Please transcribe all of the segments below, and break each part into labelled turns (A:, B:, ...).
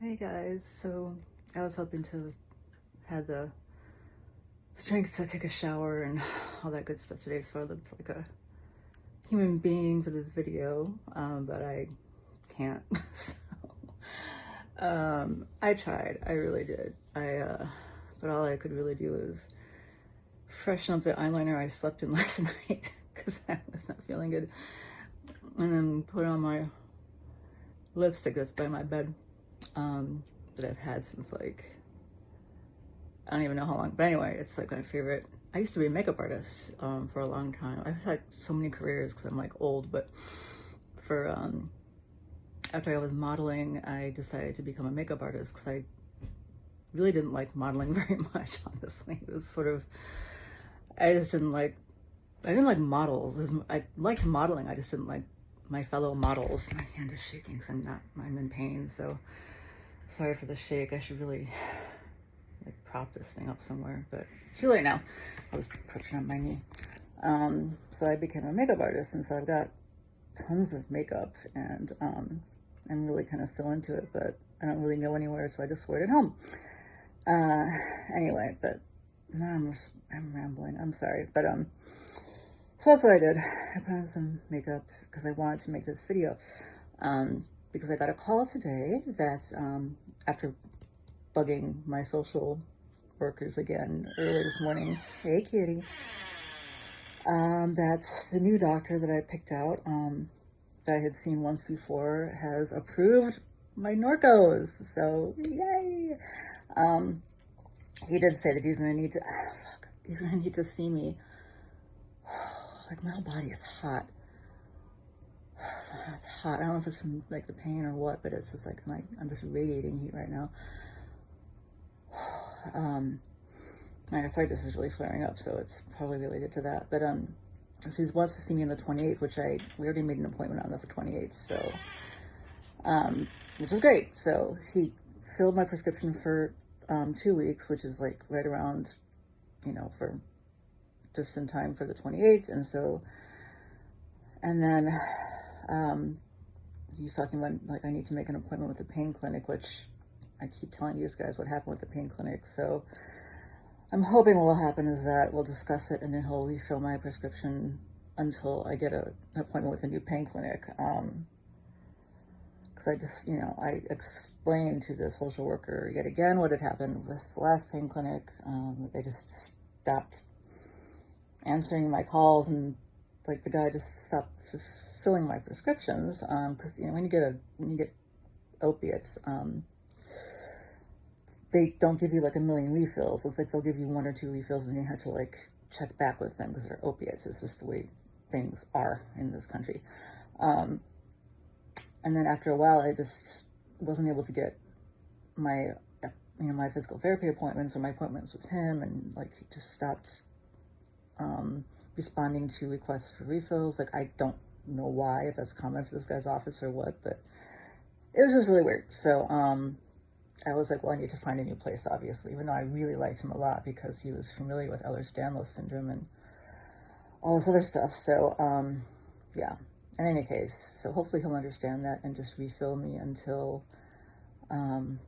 A: Hey guys, so I was hoping to have the strength to take a shower and all that good stuff today, so I looked like a human being for this video, but I can't. So, I tried, I really did. But all I could really do is freshen up the eyeliner I slept in last night because I was not feeling good, and then put on my lipstick that's by my bed, that I've had since like I don't even know how long, but anyway, it's like my favorite. I used to be a makeup artist for a long time. I've had so many careers because I'm like old, but for after I was modeling, I decided to become a makeup artist because I really didn't like modeling very much, honestly. It was sort of, I just didn't like, I didn't like models. I liked modeling, I just didn't like my fellow models. My hand is shaking because I'm in pain, so sorry for the shake. I should really like prop this thing up somewhere, but too late now. I was pushing on my knee. So I became a makeup artist, and so I've got tons of makeup, and I'm really kind of still into it, but I don't really go anywhere, so I just wear it at home. Anyway, but now I'm rambling. I'm sorry, but so that's what I did. I put on some makeup because I wanted to make this video, because I got a call today that after bugging my social workers again early this morning. Hey, kitty. That's the new doctor that I picked out, that I had seen once before, has approved my Norcos. So, yay! He did say that he's gonna need to see me. Like, my whole body is hot. It's hot. I don't know if it's from like the pain or what, but it's just like I'm just radiating heat right now. My arthritis is really flaring up, so it's probably related to that. But so he wants to see me on the 28th, we already made an appointment on the 28th, so which is great. So he filled my prescription for 2 weeks, which is like right around, for just in time for the 28th, and then he's talking about like I need to make an appointment with the pain clinic, which I keep telling these guys what happened with the pain clinic. So I'm hoping what will happen is that we'll discuss it, and then he'll refill my prescription until I get an appointment with a new pain clinic. Because I just, I explained to the social worker yet again what had happened with the last pain clinic. They just stopped answering my calls, and like the guy just stopped filling my prescriptions. Because when you get opiates, they don't give you like a million refills. It's like they'll give you 1 or 2 refills, and you have to like check back with them because they're opiates. It's just the way things are in this country. And then after a while, I just wasn't able to get my my physical therapy appointments or my appointments with him, and like he just stopped responding to requests for refills. Like, I don't know why, if that's common for this guy's office or what, but it was just really weird. So I was like, well, I need to find a new place, obviously, even though I really liked him a lot because he was familiar with Ehlers Danlos syndrome and all this other stuff. So, yeah, in any case, so hopefully he'll understand that and just refill me until I'm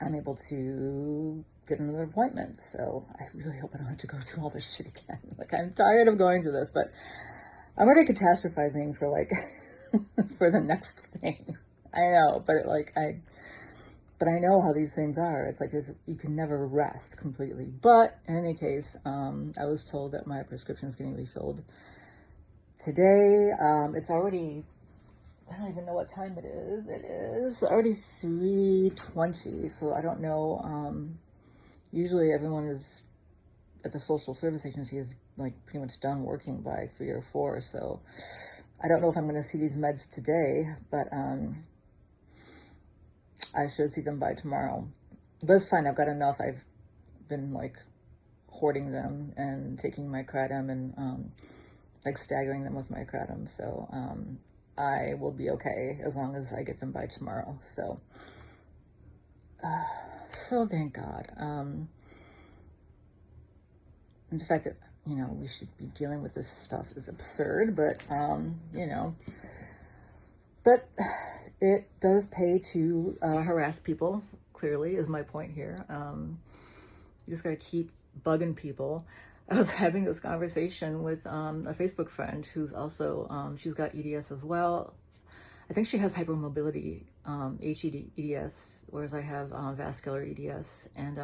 A: able to get another appointment. So I really hope I don't have to go through all this shit again. Like, I'm tired of going through this, but I'm already catastrophizing for like, for the next thing. I know, but but I know how these things are. It's like you can never rest completely. But in any case, I was told that my prescription is getting refilled today. It's already, I don't even know what time it is. It is already 3:20, so I don't know. Usually everyone is at the social service agency is like pretty much done working by 3 or 4. So I don't know if I'm going to see these meds today, but I should see them by tomorrow. But it's fine. I've got enough. I've been like hoarding them and taking my kratom and like staggering them with my kratom. So I will be okay as long as I get them by tomorrow. So so thank God. And the fact that we should be dealing with this stuff is absurd, but but it does pay to harass people, clearly, is my point here. You just got to keep bugging people. I was having this conversation with a Facebook friend who's also, she's got EDS as well. I think she has hypermobility, EDS, whereas I have vascular EDS. And,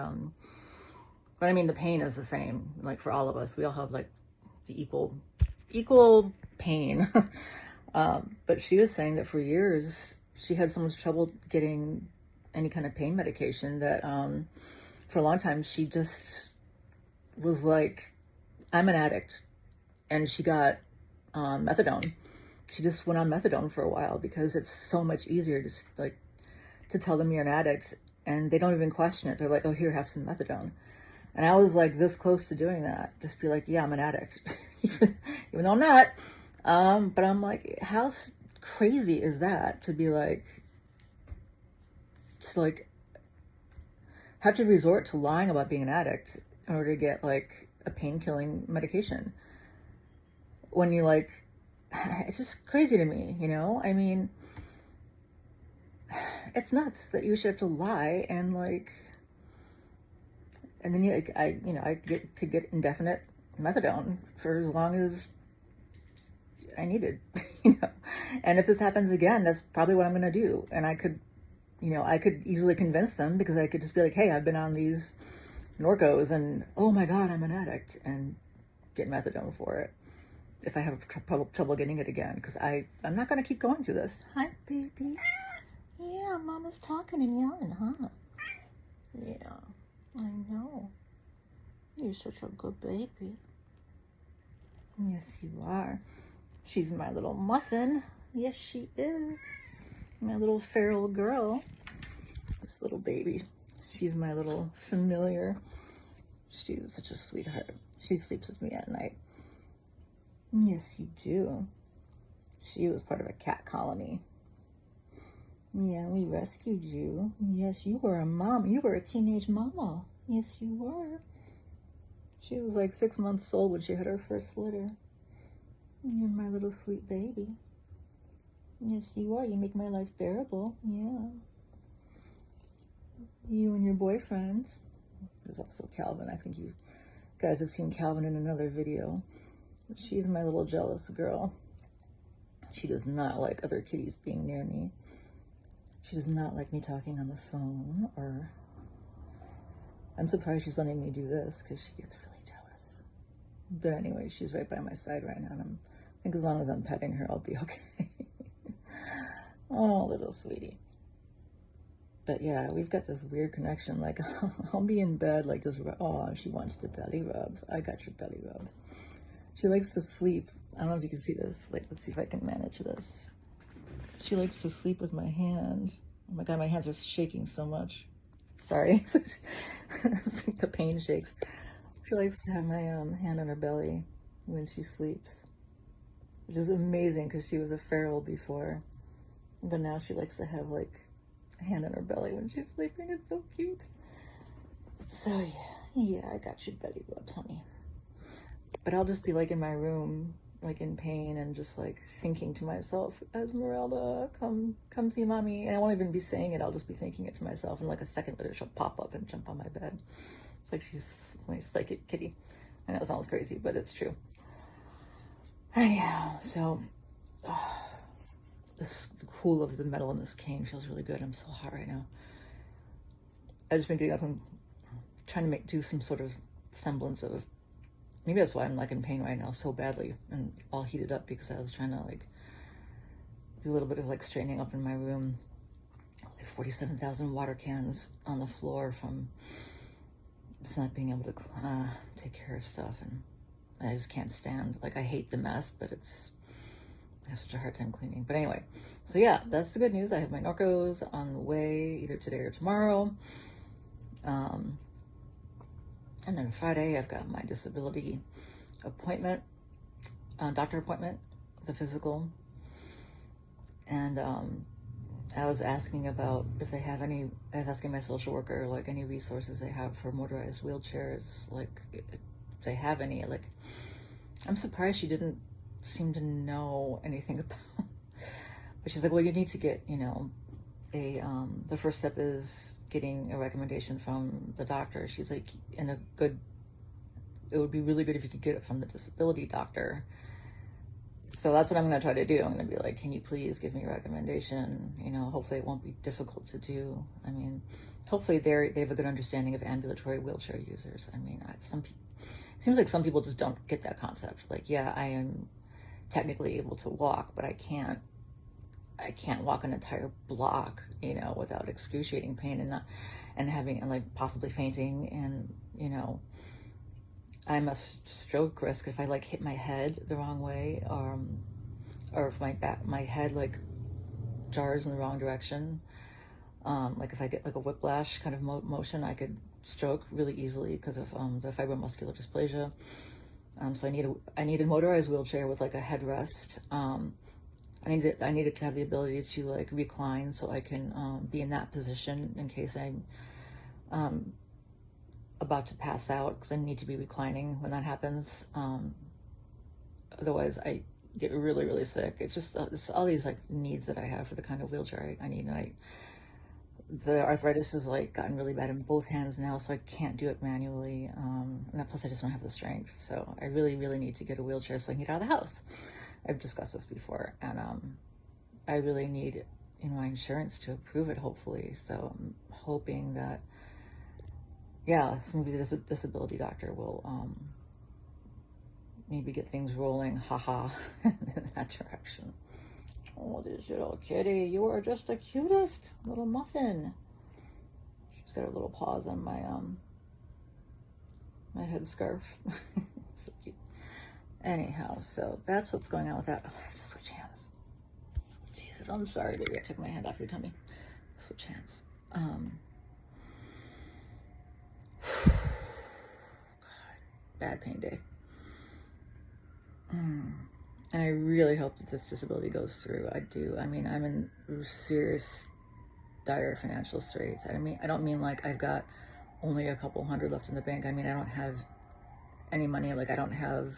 A: but I mean, the pain is the same, like for all of us. We all have like the equal pain. But she was saying that for years, she had so much trouble getting any kind of pain medication that for a long time, she just was like, I'm an addict. And she got methadone. She just went on methadone for a while because it's so much easier to tell them you're an addict, and they don't even question it. They're like, oh, here, have some methadone. And I was like this close to doing that. Just be like, yeah, I'm an addict, even though I'm not. But I'm like, how crazy is that to be like, to have to resort to lying about being an addict in order to get like a pain-killing medication when you like, it's just crazy to me, you know? I mean, it's nuts that you should have to lie and like, and then I could get indefinite methadone for as long as I needed, you know? And if this happens again, that's probably what I'm going to do. And I could easily convince them because I could just be like, hey, I've been on these Norcos and oh my God, I'm an addict, and get methadone for it if I have trouble getting it again, because I'm not going to keep going through this. Hi, baby. Yeah, Mama's talking and yelling, huh? Yeah, I know. You're such a good baby. Yes, you are. She's my little muffin. Yes, she is. My little feral girl. This little baby. She's my little familiar. She's such a sweetheart. She sleeps with me at night. Yes, you do. She was part of a cat colony. Yeah, we rescued you. Yes, you were a mom. You were a teenage mama. Yes, you were. She was like 6 months old when she had her first litter. You're my little sweet baby. Yes, you are. You make my life bearable. Yeah. You and your boyfriend. There's also Calvin. I think you guys have seen Calvin in another video. She's my little jealous girl. She does not like other kitties being near me. She does not like me talking on the phone, or I'm surprised she's letting me do this because she gets really jealous. But anyway, she's right by my side right now, and I think as long as I'm petting her, I'll be okay. Oh, little sweetie. But yeah, we've got this weird connection. Like, I'll be in bed, like, just, oh, she wants the belly rubs. I got your belly rubs. She likes to sleep. I don't know if you can see this. Like, let's see if I can manage this. She likes to sleep with my hand. Oh my God, my hands are shaking so much. Sorry. It's like the pain shakes. She likes to have my hand on her belly when she sleeps, which is amazing because she was a feral before. But now she likes to have like a hand on her belly when she's sleeping. It's so cute. So yeah, I got your belly rubs, honey. But I'll just be like in my room, like in pain, and just like thinking to myself, Esmeralda, come see mommy. And I won't even be saying it. I'll just be thinking it to myself. And like a second later, she'll pop up and jump on my bed. It's like she's my psychic kitty. I know it sounds crazy, but it's true. Anyhow, so the cool of the metal in this cane feels really good. I'm so hot right now. I've just been getting up and trying to do some sort of semblance of, maybe that's why I'm like in pain right now so badly and all heated up, because I was trying to like do a little bit of like straightening up in my room. Like 47,000 water cans on the floor from just not being able to take care of stuff, and I just can't stand, like, I hate the mess, but I have such a hard time cleaning. But anyway, so yeah, that's the good news. I have my Norcos on the way either today or tomorrow. And then Friday, I've got my disability appointment, doctor appointment, the physical. And I was asking about if they have any, I was asking my social worker, like, any resources they have for motorized wheelchairs, like, if they have any. Like, I'm surprised she didn't seem to know anything about, but she's like, well, you need to get, you know, the first step is getting a recommendation from the doctor. She's like, it would be really good if you could get it from the disability doctor. So that's what I'm going to try to do. I'm going to be like, can you please give me a recommendation? You know, hopefully it won't be difficult to do. I mean, hopefully they have a good understanding of ambulatory wheelchair users. I mean, it seems like some people just don't get that concept. Like, yeah, I am technically able to walk, but I can't walk an entire block, you know, without excruciating pain and like possibly fainting. And, you know, I'm a stroke risk if I like hit my head the wrong way, or if my head like jars in the wrong direction. Like if I get like a whiplash kind of motion, I could stroke really easily because of the fibromuscular dysplasia. So I need a motorized wheelchair with like a headrest. I needed to have the ability to like recline so I can be in that position in case I'm about to pass out, because I need to be reclining when that happens. Otherwise I get really, really sick. It's just it's all these like needs that I have for the kind of wheelchair I need. And the arthritis has like gotten really bad in both hands now, so I can't do it manually. And plus I just don't have the strength. So I really, really need to get a wheelchair so I can get out of the house. I've discussed this before, and I really need, you know, my insurance to approve it, hopefully. So I'm hoping that, yeah, maybe the disability doctor will maybe get things rolling, haha, in that direction. Oh, this little kitty, you are just the cutest little muffin. She's got her little paws on my my headscarf. So cute. Anyhow, so that's what's going on with that. Oh, I have to switch hands. Jesus, I'm sorry, baby. I took my hand off your tummy. Switch hands. God, bad pain day. And I really hope that this disability goes through. I do. I mean, I'm in serious, dire financial straits. I don't mean like I've got only a couple hundred left in the bank. I mean, I don't have any money. Like, I don't have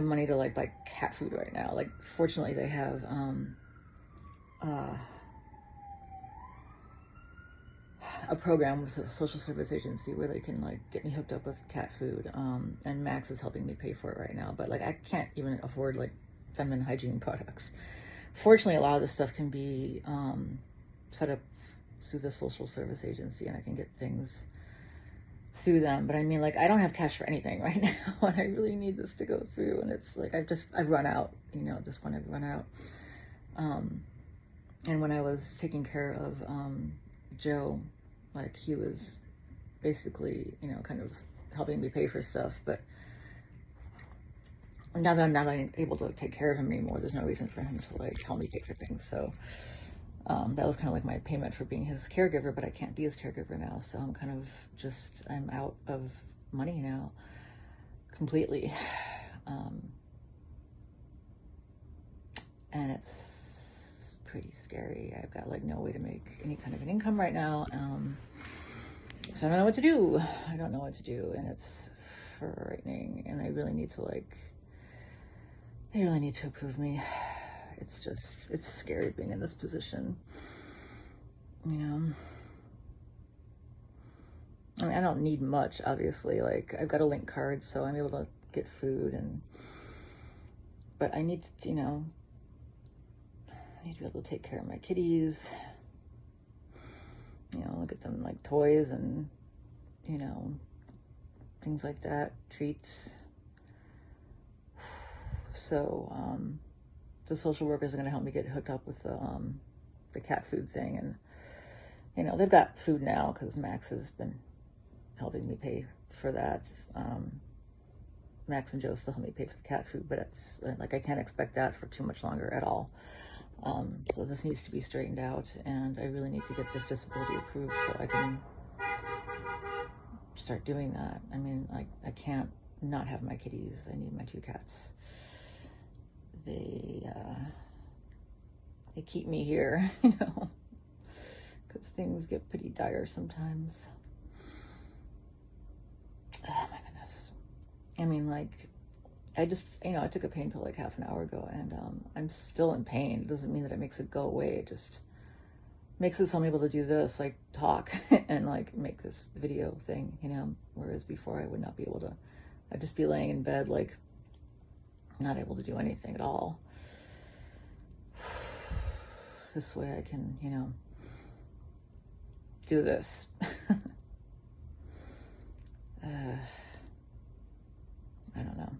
A: money to like buy cat food right now. Like, fortunately they have a program with a social service agency where they can like get me hooked up with cat food, and Max is helping me pay for it right now. But like, I can't even afford like feminine hygiene products. Fortunately, a lot of this stuff can be set up through the social service agency, and I can get things through them. But I mean, like, I don't have cash for anything right now, and I really need this to go through. And it's like I've run out, you know, at this point I've run out. And when I was taking care of Joe, like, he was basically, you know, kind of helping me pay for stuff. But now that I'm not able to take care of him anymore, there's no reason for him to like help me pay for things. So that was kind of like my payment for being his caregiver, but I can't be his caregiver now. So I'm kind of I'm out of money now completely. And it's pretty scary. I've got like no way to make any kind of an income right now. So I don't know what to do. I don't know what to do, and it's frightening, and they really need to approve me. It's scary being in this position, you know. I mean, I don't need much, obviously. Like, I've got a link card, so I'm able to get food, but I need to, you know, I need to be able to take care of my kitties, you know, get them like toys and, you know, things like that, treats. So the social workers are going to help me get hooked up with the cat food thing, and, you know, they've got food now because Max has been helping me pay for that. Max and Joe still help me pay for the cat food, but it's like, I can't expect that for too much longer at all. So this needs to be straightened out, and I really need to get this disability approved so I can start doing that. I mean, I can't not have my kitties. I need my 2 cats. They keep me here, you know, because things get pretty dire sometimes. Oh my goodness. I mean, like, I just, I took a pain pill like half an hour ago, and I'm still in pain. It doesn't mean that it makes it go away. It just makes it so I'm able to do this, like talk and like make this video thing, whereas before I would not be able to. I'd just be laying in bed, like not able to do anything at all. This way I can, do this. I don't know.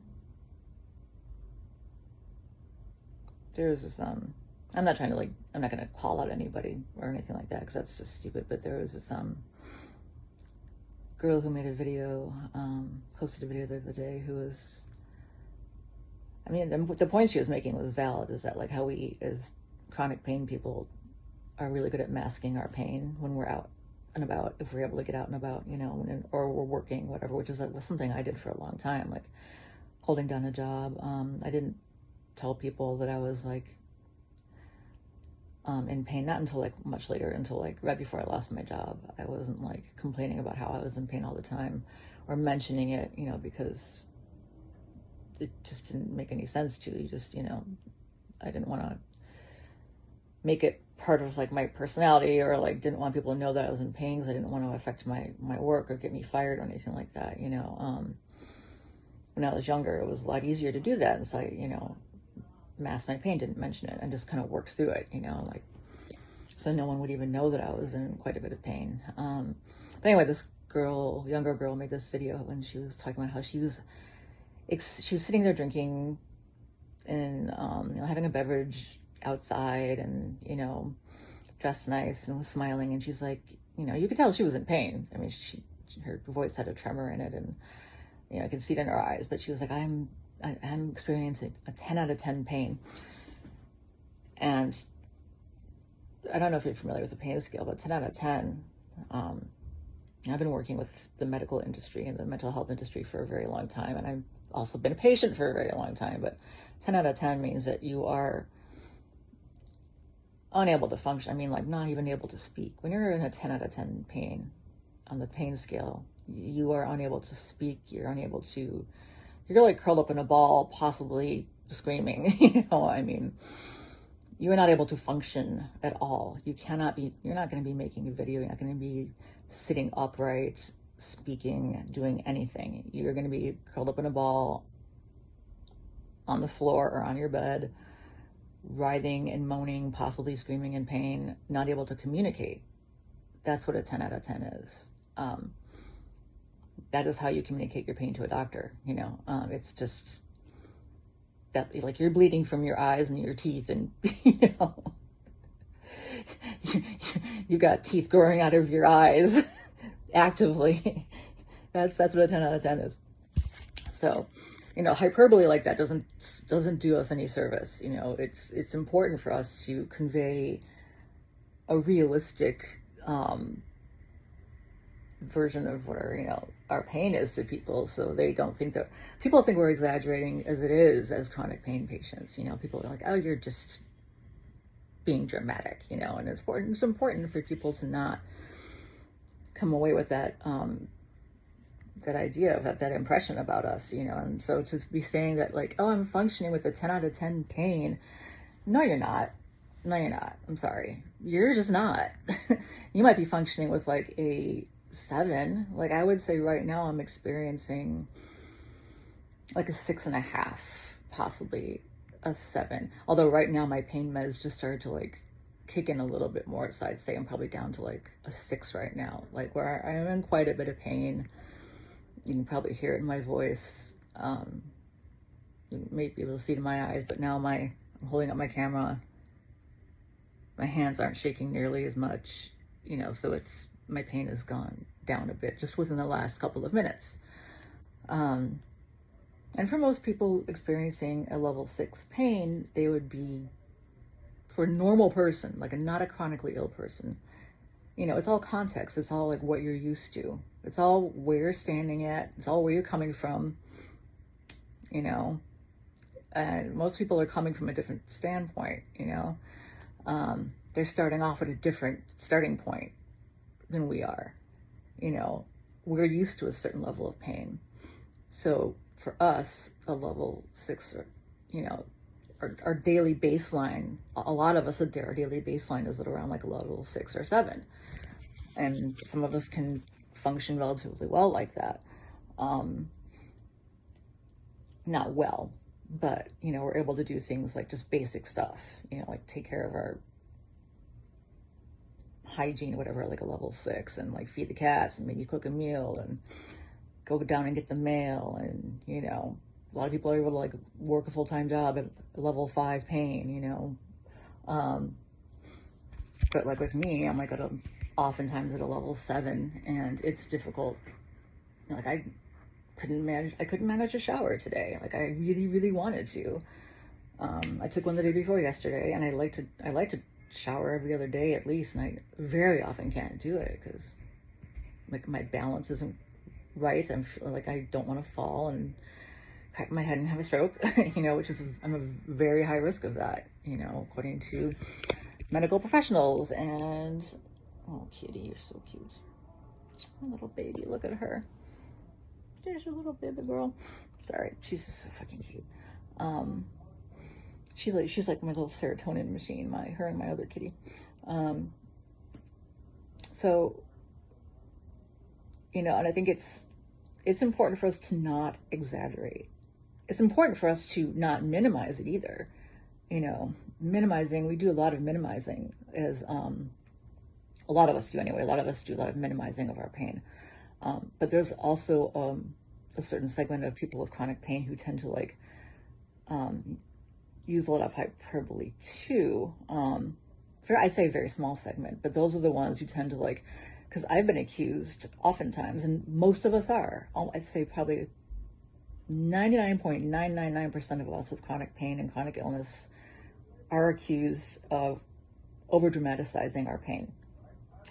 A: There's this, I'm not trying to I'm not going to call out anybody or anything like that, because that's just stupid, but there was this, girl who made a video, posted a video the other day, who was, the point she was making was valid, is that like how we as chronic pain people are really good at masking our pain when we're out and about, if we're able to get out and about, or we're working, whatever, which is was something I did for a long time, like holding down a job. I didn't tell people that I was like in pain, not until like much later, until like right before I lost my job. I wasn't like complaining about how I was in pain all the time or mentioning it, because it just didn't make any sense to you. Just, I didn't want to make it part of like my personality, or like didn't want people to know that I was in pain, because I didn't want to affect my work or get me fired or anything like that. When I was younger, it was a lot easier to do that. And so I, masked my pain, didn't mention it, and just kind of worked through it, like, so no one would even know that I was in quite a bit of pain. But anyway, this younger girl made this video, and she was talking about how she was sitting there drinking and, having a beverage outside, and, dressed nice and was smiling. And she's like, you could tell she was in pain. I mean, her voice had a tremor in it, and, I could see it in her eyes, but she was like, I'm experiencing a 10 out of 10 pain. And I don't know if you're familiar with the pain scale, but 10 out of 10, I've been working with the medical industry and the mental health industry for a very long time. And I've also been a patient for a very long time, but 10 out of 10 means that you are unable to function. Like not even able to speak. When you're in a 10 out of 10 pain on the pain scale, you are unable to speak. You're like curled up in a ball, possibly screaming, you're not able to function at all. You're not going to be making a video. You're not going to be sitting upright, speaking, doing anything. You're going to be curled up in a ball on the floor or on your bed, writhing and moaning, possibly screaming in pain, not able to communicate. That's what a 10 out of 10 is. That is how you communicate your pain to a doctor. It's just that, like, you're bleeding from your eyes and your teeth, and you got teeth growing out of your eyes actively. That's what a 10 out of 10 is. So, hyperbole like that doesn't do us any service. It's important for us to convey a realistic version of what our pain is to people, so they don't think that people think we're exaggerating as it is as chronic pain patients. People are like, oh, you're just being dramatic, and it's important for people to not come away with that that idea of that impression about us, and so to be saying that like, oh, I'm functioning with a 10 out of 10 pain. No, you're not. I'm sorry. You're just not. You might be functioning with like a 7. Like I would say right now I'm experiencing like a 6.5, possibly a 7. Although right now my pain meds just started to like kick in a little bit more. So I'd say I'm probably down to like a 6 right now, like where I am in quite a bit of pain. You can probably hear it in my voice. You may be able to see it in my eyes, but now I'm holding up my camera. My hands aren't shaking nearly as much, so my pain has gone down a bit just within the last couple of minutes. And for most people experiencing a level 6 pain, they would be, for a normal person, like not a chronically ill person, it's all context. It's all like what you're used to. It's all where you're standing at. It's all where you're coming from, and most people are coming from a different standpoint, they're starting off at a different starting point than we are. We're used to a certain level of pain. So for us, a level 6, or, you know, our daily baseline, a lot of us, our daily baseline is at around like a level 6 or 7. And some of us can function relatively well like that. Not well, but, you know, we're able to do things like just basic stuff, you know, like take care of our hygiene, whatever, like a level 6, and like feed the cats and maybe cook a meal and go down and get the mail. And, you know, a lot of people are able to like work a full-time job at level 5 pain, you know. But like with me, I'm like oftentimes at a level 7, and it's difficult. Like I couldn't manage a shower today. Like I really, really wanted to. I took one the day before yesterday, and I like to shower every other day at least, and I very often can't do it because like my balance isn't right. I'm like, I don't want to fall and crack my head and have a stroke, you know, which is, I'm a very high risk of that, you know, according to medical professionals. And oh, kitty, you're so cute. My little baby, look at her. There's your little baby girl. Sorry, she's just so fucking cute. She's like my little serotonin machine, her and my other kitty. So, you know, and I think it's important for us to not exaggerate. It's important for us to not minimize it either. You know, minimizing, we do a lot of minimizing, as a lot of us do anyway. A lot of us do a lot of minimizing of our pain. But there's also a certain segment of people with chronic pain who tend to like use a lot of hyperbole too. I'd say a very small segment, but those are the ones who tend to like, because I've been accused oftentimes, and most of us are, I'd say probably 99.999% of us with chronic pain and chronic illness are accused of over dramatizing our pain.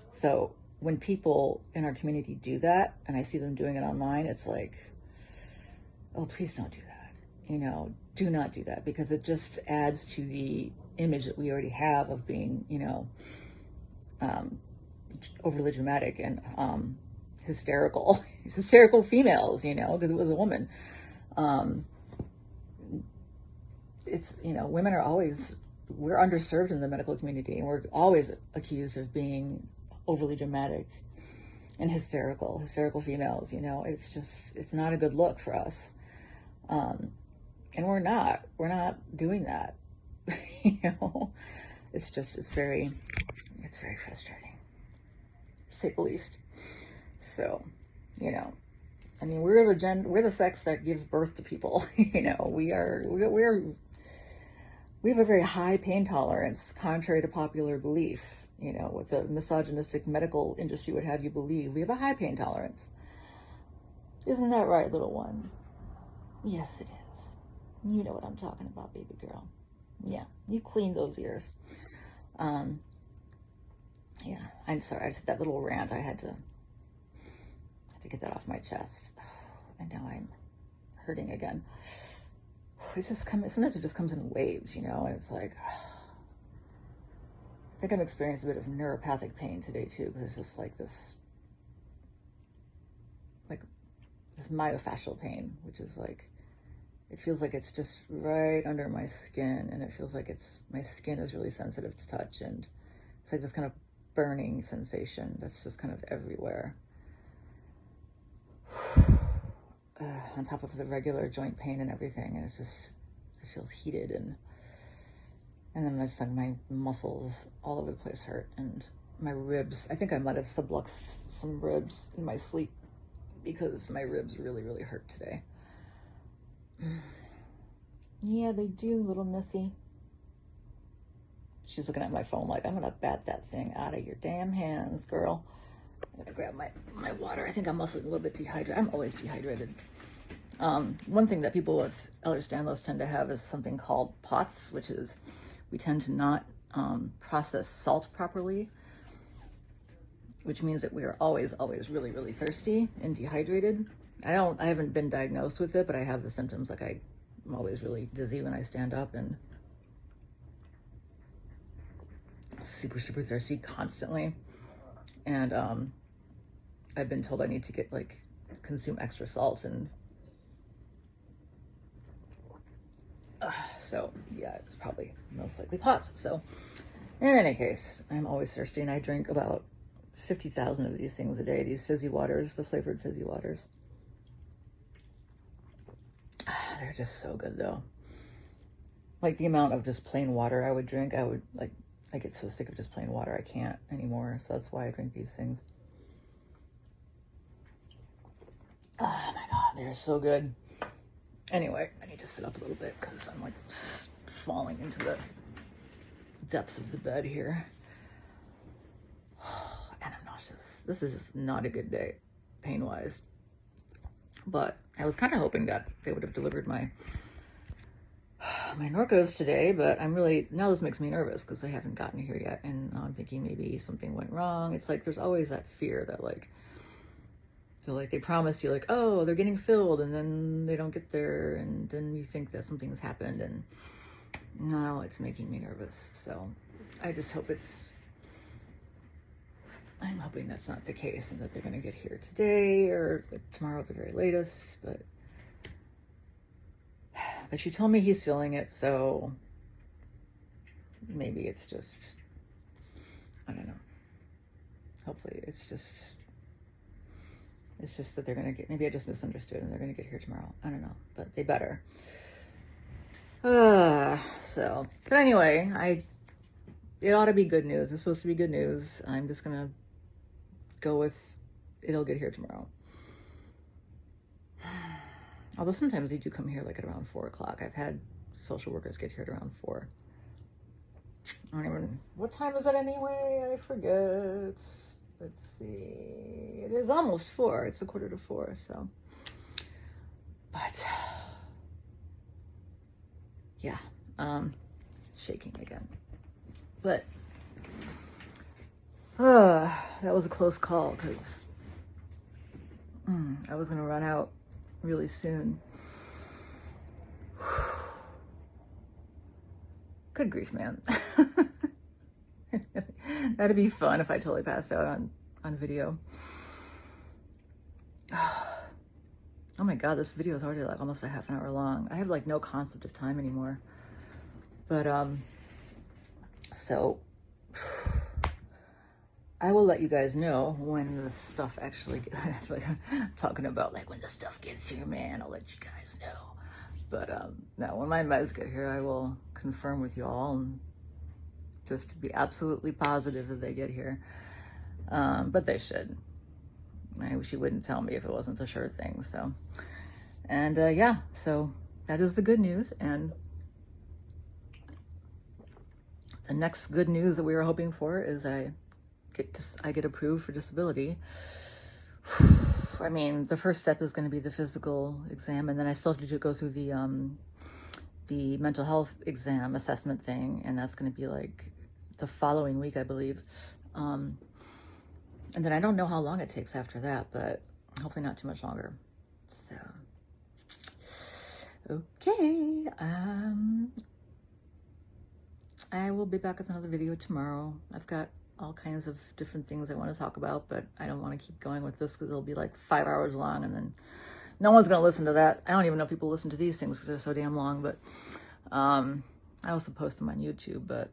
A: So when people in our community do that, and I see them doing it online, it's like, oh, please don't do that. You know, do not do that, because it just adds to the image that we already have of being, you know, overly dramatic and hysterical females, you know, because it was a woman. It's, you know, women are always, we're underserved in the medical community, and we're always accused of being overly dramatic and hysterical females, you know. It's just, it's not a good look for us. And we're not doing that. You know, it's very frustrating, to say the least. So, you know, I mean, we're the sex that gives birth to people. You know, we have a very high pain tolerance, contrary to popular belief. You know, what the misogynistic medical industry would have you believe. We have a high pain tolerance. Isn't that right, little one? Yes, it is. You know what I'm talking about, baby girl. Yeah, you cleaned those ears. Yeah, I'm sorry. I just had that little rant. I had to get that off my chest. And now I'm hurting again. Sometimes it just comes in waves, you know, and it's like, I think I'm experiencing a bit of neuropathic pain today too, because it's just like this myofascial pain, which is like, it feels like it's just right under my skin, and it feels like my skin is really sensitive to touch, and it's like this kind of burning sensation that's just kind of everywhere. On top of the regular joint pain and everything, and it's just, I feel heated, and then my muscles all over the place hurt, and my ribs, I think I might have subluxed some ribs in my sleep, because my ribs really, really hurt today. Yeah, they do, little missy. She's looking at my phone like, I'm gonna bat that thing out of your damn hands, girl. I'm gonna grab my water. I think I'm also a little bit dehydrated. I'm always dehydrated. One thing that people with Ehlers Danlos tend to have is something called POTS, which is, we tend to not process salt properly, which means that we are always really, really thirsty and dehydrated. I haven't been diagnosed with it, but I have the symptoms. Like I'm always really dizzy when I stand up, and super, super thirsty constantly. And I've been told I need to consume extra salt, and So yeah, it's probably most likely POTS. So in any case, I'm always thirsty, and I drink about 50,000 of these things a day, these fizzy waters, the flavored fizzy waters. They're just so good though. Like the amount of just plain water I would drink, I get so sick of just plain water, I can't anymore. So that's why I drink these things. Oh my God, they're so good. Anyway, I need to sit up a little bit because I'm like falling into the depths of the bed here. And I'm nauseous. This is just not a good day, pain-wise. But I was kind of hoping that they would have delivered my Norcos today, but now this makes me nervous because I haven't gotten here yet, and I'm thinking maybe something went wrong. It's like there's always that fear that so they promise you like, oh, they're getting filled, and then they don't get there, and then you think that something's happened, and now it's making me nervous. So I just hope I'm hoping that's not the case, and that they're going to get here today or tomorrow at the very latest. But she told me he's feeling it, so maybe it's just, I don't know. Hopefully it's just that they're going to get, maybe I just misunderstood and they're going to get here tomorrow. I don't know, but they better. But anyway, it ought to be good news. It's supposed to be good news. I'm just going to go with, it'll get here tomorrow. Although sometimes they do come here like at around 4 o'clock. I've had social workers get here at around 4. I don't even, what time is it anyway? I forget. Let's see. It is almost 4. It's 3:45, so. But, yeah, shaking again. But, that was a close call because I was going to run out really soon. Good grief, man. That'd be fun if I totally passed out on video. Oh my God, this video is already like almost a half an hour long. I have like no concept of time anymore. But so I will let you guys know when the stuff actually talking about like when the stuff gets here, man. I'll let you guys know. But now when my meds get here, I will confirm with you all, and just to be absolutely positive that they get here. But they should. I wish you wouldn't tell me if it wasn't a sure thing. So, and yeah, so that is the good news. And the next good news that we were hoping for is I get approved for disability. I mean, the first step is going to be the physical exam, and then I still have to go through the mental health exam assessment thing, and that's going to be like the following week, I believe. And then I don't know how long it takes after that, but hopefully not too much longer. So, okay. I will be back with another video tomorrow. I've got all kinds of different things I want to talk about, but I don't want to keep going with this because it'll be like 5 hours long, and then no one's going to listen to that. I don't even know if people listen to these things because they're so damn long, but I also post them on YouTube, but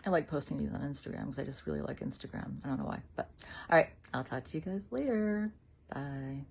A: I like posting these on Instagram because I just really like Instagram. I don't know why, but all right, I'll talk to you guys later. Bye.